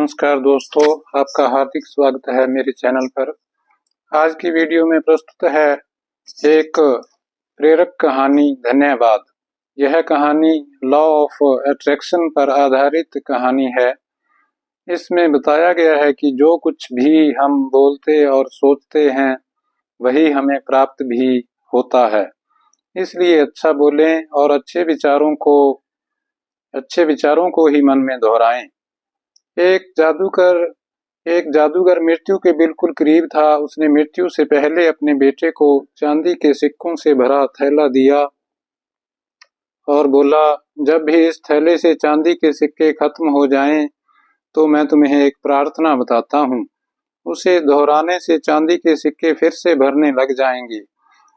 नमस्कार दोस्तों, आपका हार्दिक स्वागत है मेरे चैनल पर। आज की वीडियो में प्रस्तुत है एक प्रेरक कहानी धन्यवाद। यह कहानी लॉ ऑफ अट्रैक्शन पर आधारित कहानी है। इसमें बताया गया है कि जो कुछ भी हम बोलते और सोचते हैं वही हमें प्राप्त भी होता है। इसलिए अच्छा बोलें और अच्छे विचारों को ही मन में दोहराएं। एक जादूगर मृत्यु के बिल्कुल करीब था। उसने मृत्यु से पहले अपने बेटे को चांदी के सिक्कों से भरा थैला दिया और बोला, जब भी इस थैले से चांदी के सिक्के खत्म हो जाएं, तो मैं तुम्हें एक प्रार्थना बताता हूँ। उसे दोहराने से चांदी के सिक्के फिर से भरने लग जाएंगे।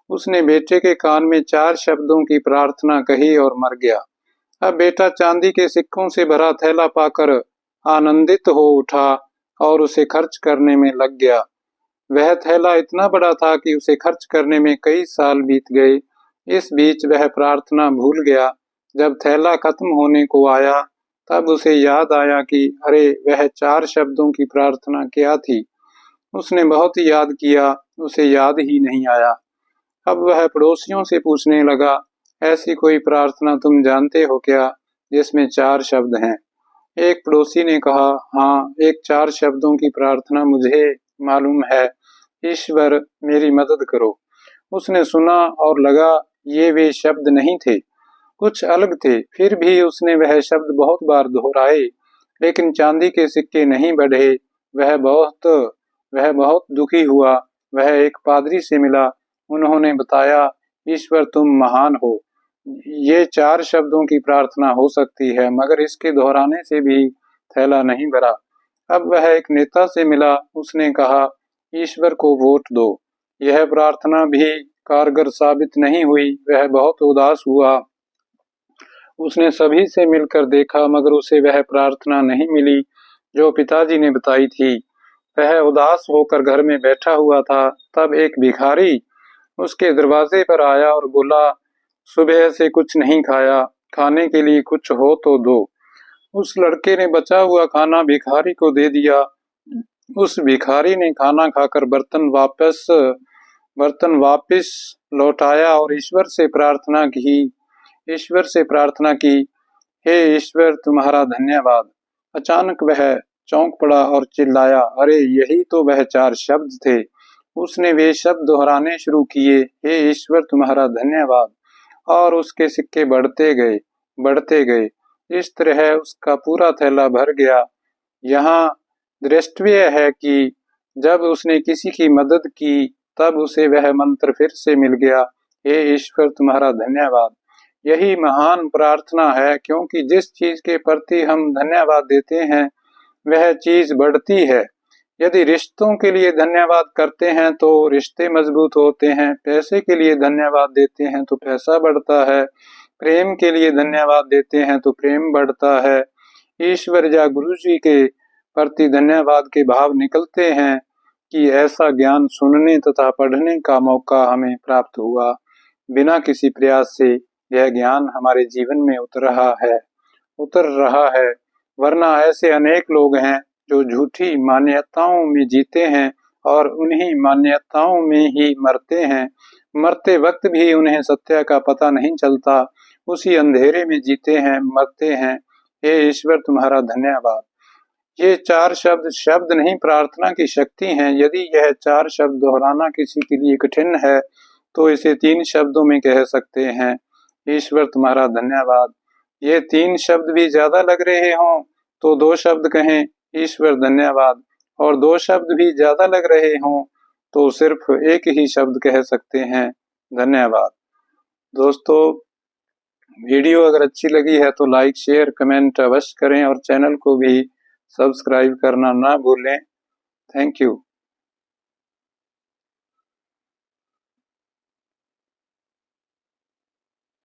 उसने बेटे के कान में 4 शब्दों की प्रार्थना कही और मर गया। अब बेटा चांदी के सिक्कों से भरा थैला पाकर आनंदित हो उठा और उसे खर्च करने में लग गया। वह थैला इतना बड़ा था कि उसे खर्च करने में कई साल बीत गए। इस बीच वह प्रार्थना भूल गया। जब थैला खत्म होने को आया तब उसे याद आया कि अरे, वह 4 शब्दों की प्रार्थना क्या थी। उसने बहुत याद किया, उसे याद ही नहीं आया। अब वह पड़ोसियों से पूछने लगा, ऐसी कोई प्रार्थना तुम जानते हो क्या जिसमें 4 शब्द हैं? एक पड़ोसी ने कहा, हाँ, एक 4 शब्दों की प्रार्थना मुझे मालूम है, ईश्वर मेरी मदद करो। उसने सुना और लगा ये वे शब्द नहीं थे, कुछ अलग थे। फिर भी उसने वह शब्द बहुत बार दोहराए, लेकिन चांदी के सिक्के नहीं बढ़े। वह बहुत दुखी हुआ। वह एक पादरी से मिला। उन्होंने बताया, ईश्वर तुम महान हो। ये 4 शब्दों की प्रार्थना हो सकती है, मगर इसके दोहराने से भी थैला नहीं भरा। अब वह एक नेता से मिला। उसने कहा, ईश्वर को वोट दो। यह प्रार्थना भी कारगर साबित नहीं हुई। वह बहुत उदास हुआ। उसने सभी से मिलकर देखा, मगर उसे वह प्रार्थना नहीं मिली जो पिताजी ने बताई थी। वह उदास होकर घर में बैठा हुआ था। तब एक भिखारी उसके दरवाजे पर आया और बोला, सुबह से कुछ नहीं खाया, खाने के लिए कुछ हो तो दो। उस लड़के ने बचा हुआ खाना भिखारी को दे दिया। उस भिखारी ने खाना खाकर बर्तन वापस लौटाया और ईश्वर से प्रार्थना की, हे ईश्वर तुम्हारा धन्यवाद। अचानक वह चौंक पड़ा और चिल्लाया, अरे, यही तो वह 4 शब्द थे। उसने वे शब्द दोहराने शुरू किए, हे ईश्वर तुम्हारा धन्यवाद, और उसके सिक्के बढ़ते गए। इस तरह उसका पूरा थैला भर गया। यहाँ दृष्टव्य है कि जब उसने किसी की मदद की तब उसे वह मंत्र फिर से मिल गया, हे ईश्वर तुम्हारा धन्यवाद। यही महान प्रार्थना है, क्योंकि जिस चीज के प्रति हम धन्यवाद देते हैं वह चीज बढ़ती है। यदि रिश्तों के लिए धन्यवाद करते हैं तो रिश्ते मजबूत होते हैं। पैसे के लिए धन्यवाद देते हैं तो पैसा बढ़ता है। प्रेम के लिए धन्यवाद देते हैं तो प्रेम बढ़ता है। ईश्वर या गुरु जी के प्रति धन्यवाद के भाव निकलते हैं कि ऐसा ज्ञान सुनने तथा पढ़ने का मौका हमें प्राप्त हुआ। बिना किसी प्रयास से यह ज्ञान हमारे जीवन में उतर रहा है। वरना ऐसे अनेक लोग हैं जो झूठी मान्यताओं में जीते हैं और उन्हीं मान्यताओं में ही मरते हैं। मरते वक्त भी उन्हें सत्य का पता नहीं चलता। उसी अंधेरे में जीते हैं, मरते हैं। हे ईश्वर तुम्हारा धन्यवाद। ये 4 शब्द नहीं, प्रार्थना की शक्ति हैं। यदि यह 4 शब्द दोहराना किसी के लिए कठिन है तो इसे 3 शब्दों में कह सकते हैं, ईश्वर तुम्हारा धन्यवाद। ये 3 शब्द भी ज्यादा लग रहे हों तो 2 शब्द कहें, ईश्वर धन्यवाद, और 2 शब्द भी ज्यादा लग रहे हों तो सिर्फ एक ही शब्द कह सकते हैं, धन्यवाद। दोस्तों, वीडियो अगर अच्छी लगी है तो लाइक, शेयर, कमेंट अवश्य करें और चैनल को भी सब्सक्राइब करना ना भूलें। Thank you.